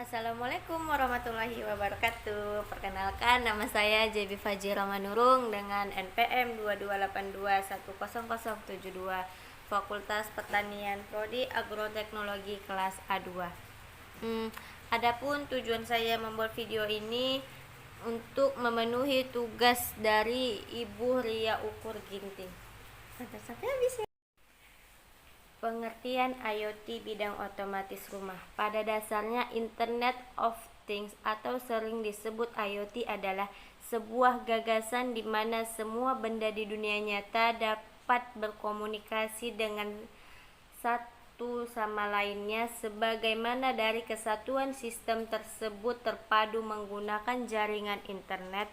Assalamualaikum warahmatullahi wabarakatuh. Perkenalkan, nama saya JB Fajira Manurung dengan NPM 2282100072, Fakultas Pertanian Prodi Agroteknologi kelas A2. Adapun tujuan saya membuat video ini untuk memenuhi tugas dari Ibu Ria Ukur Ginting. Sampai habis ya. Pengertian IoT bidang otomatis rumah. Pada dasarnya Internet of Things atau sering disebut IoT adalah sebuah gagasan di mana semua benda di dunia nyata dapat berkomunikasi dengan satu sama lainnya sebagaimana dari kesatuan sistem tersebut terpadu menggunakan jaringan internet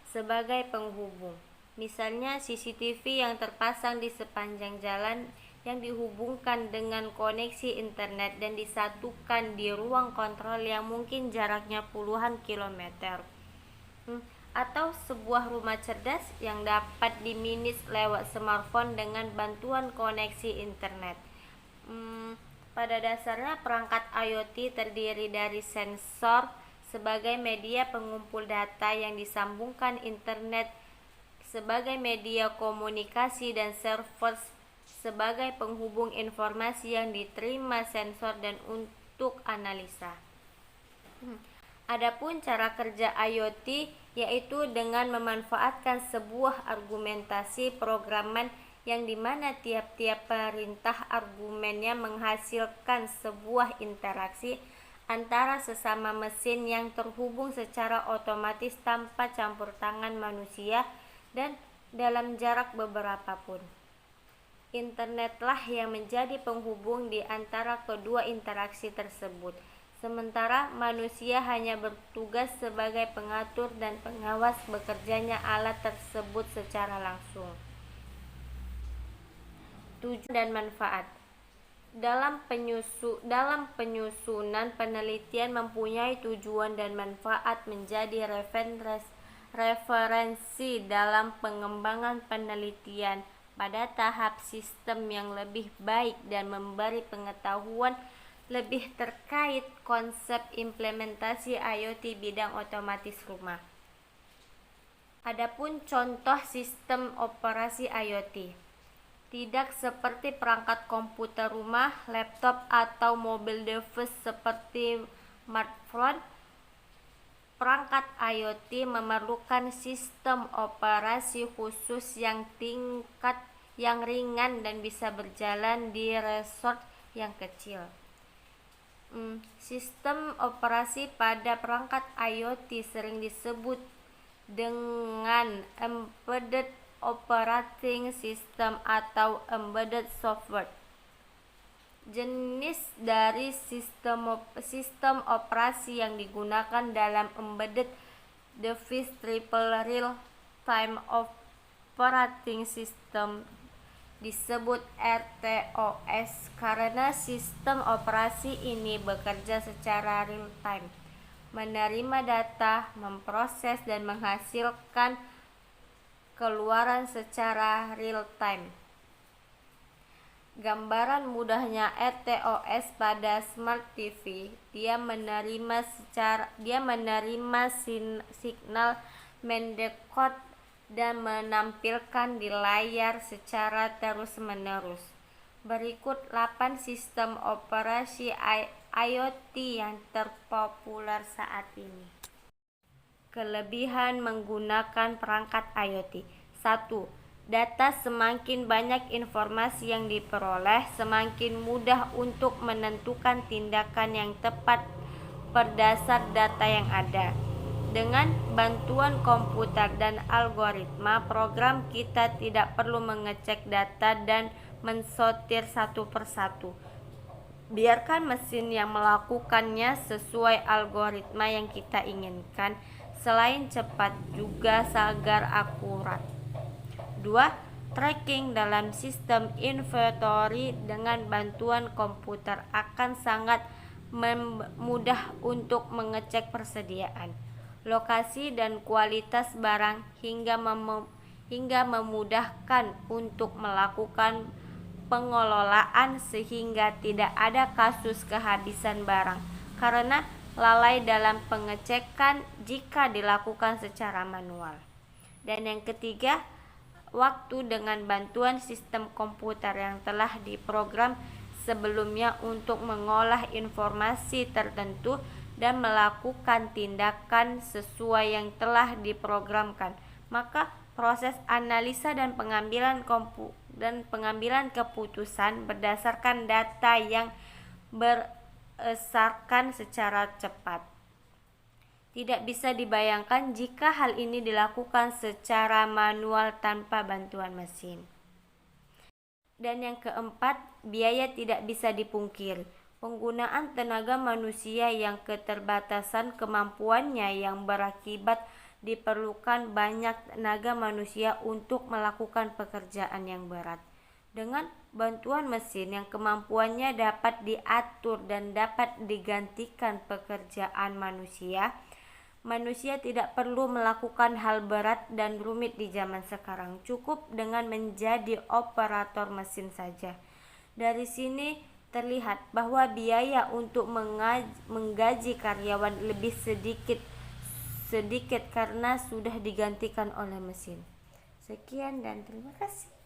sebagai penghubung. Misalnya CCTV yang terpasang di sepanjang jalan yang dihubungkan dengan koneksi internet dan disatukan di ruang kontrol yang mungkin jaraknya puluhan kilometer, atau sebuah rumah cerdas yang dapat dimanage lewat smartphone dengan bantuan koneksi internet. Pada dasarnya perangkat IoT terdiri dari sensor sebagai media pengumpul data yang disambungkan internet sebagai media komunikasi dan server sebagai penghubung informasi yang diterima sensor dan untuk analisa. Adapun cara kerja IoT yaitu dengan memanfaatkan sebuah argumentasi programan yang dimana tiap-tiap perintah argumennya menghasilkan sebuah interaksi antara sesama mesin yang terhubung secara otomatis tanpa campur tangan manusia dan dalam jarak beberapa pun. Internetlah yang menjadi penghubung di antara kedua interaksi tersebut, sementara manusia hanya bertugas sebagai pengatur dan pengawas bekerjanya alat tersebut secara langsung. Tujuan dan manfaat. Dalam penyusunan penelitian mempunyai tujuan dan manfaat menjadi referensi dalam pengembangan penelitian pada tahap sistem yang lebih baik dan memberi pengetahuan lebih terkait konsep implementasi IoT bidang otomatis rumah. Adapun contoh sistem operasi IoT, tidak seperti perangkat komputer rumah, laptop atau mobil device seperti smartphone. Perangkat IoT memerlukan sistem operasi khusus yang ringan dan bisa berjalan di resort yang kecil. Sistem operasi pada perangkat IoT sering disebut dengan embedded operating system atau embedded software. Jenis dari sistem operasi yang digunakan dalam embedded device triple real-time operating system disebut RTOS karena sistem operasi ini bekerja secara real-time, menerima data, memproses dan menghasilkan keluaran secara real-time. Gambaran mudahnya RTOS pada Smart TV, dia menerima signal mendekode dan menampilkan di layar secara terus-menerus. Berikut 8 sistem operasi IoT yang terpopuler saat ini. Kelebihan menggunakan perangkat IoT. 1. Data semakin banyak informasi yang diperoleh, semakin mudah untuk menentukan tindakan yang tepat berdasar data yang ada. Dengan bantuan komputer dan algoritma, program kita tidak perlu mengecek data dan mensortir satu persatu. Biarkan mesin yang melakukannya sesuai algoritma yang kita inginkan. Selain cepat, juga sangat akurat. 2. Tracking dalam sistem inventory dengan bantuan komputer akan sangat mudah untuk mengecek persediaan, lokasi dan kualitas barang hingga memudahkan untuk melakukan pengelolaan sehingga tidak ada kasus kehabisan barang karena lalai dalam pengecekan jika dilakukan secara manual. Dan yang ketiga, waktu dengan bantuan sistem komputer yang telah diprogram sebelumnya untuk mengolah informasi tertentu dan melakukan tindakan sesuai yang telah diprogramkan, maka proses analisa dan pengambilan keputusan berdasarkan data yang berdasarkan secara cepat. Tidak bisa dibayangkan jika hal ini dilakukan secara manual tanpa bantuan mesin. Dan yang keempat, biaya tidak bisa dipungkiri. Penggunaan tenaga manusia yang keterbatasan kemampuannya yang berakibat diperlukan banyak tenaga manusia untuk melakukan pekerjaan yang berat. Dengan bantuan mesin yang kemampuannya dapat diatur dan dapat digantikan pekerjaan manusia tidak perlu melakukan hal berat dan rumit di zaman sekarang. Cukup dengan menjadi operator mesin saja. Dari sini terlihat bahwa biaya untuk menggaji karyawan lebih sedikit karena sudah digantikan oleh mesin. Sekian dan terima kasih.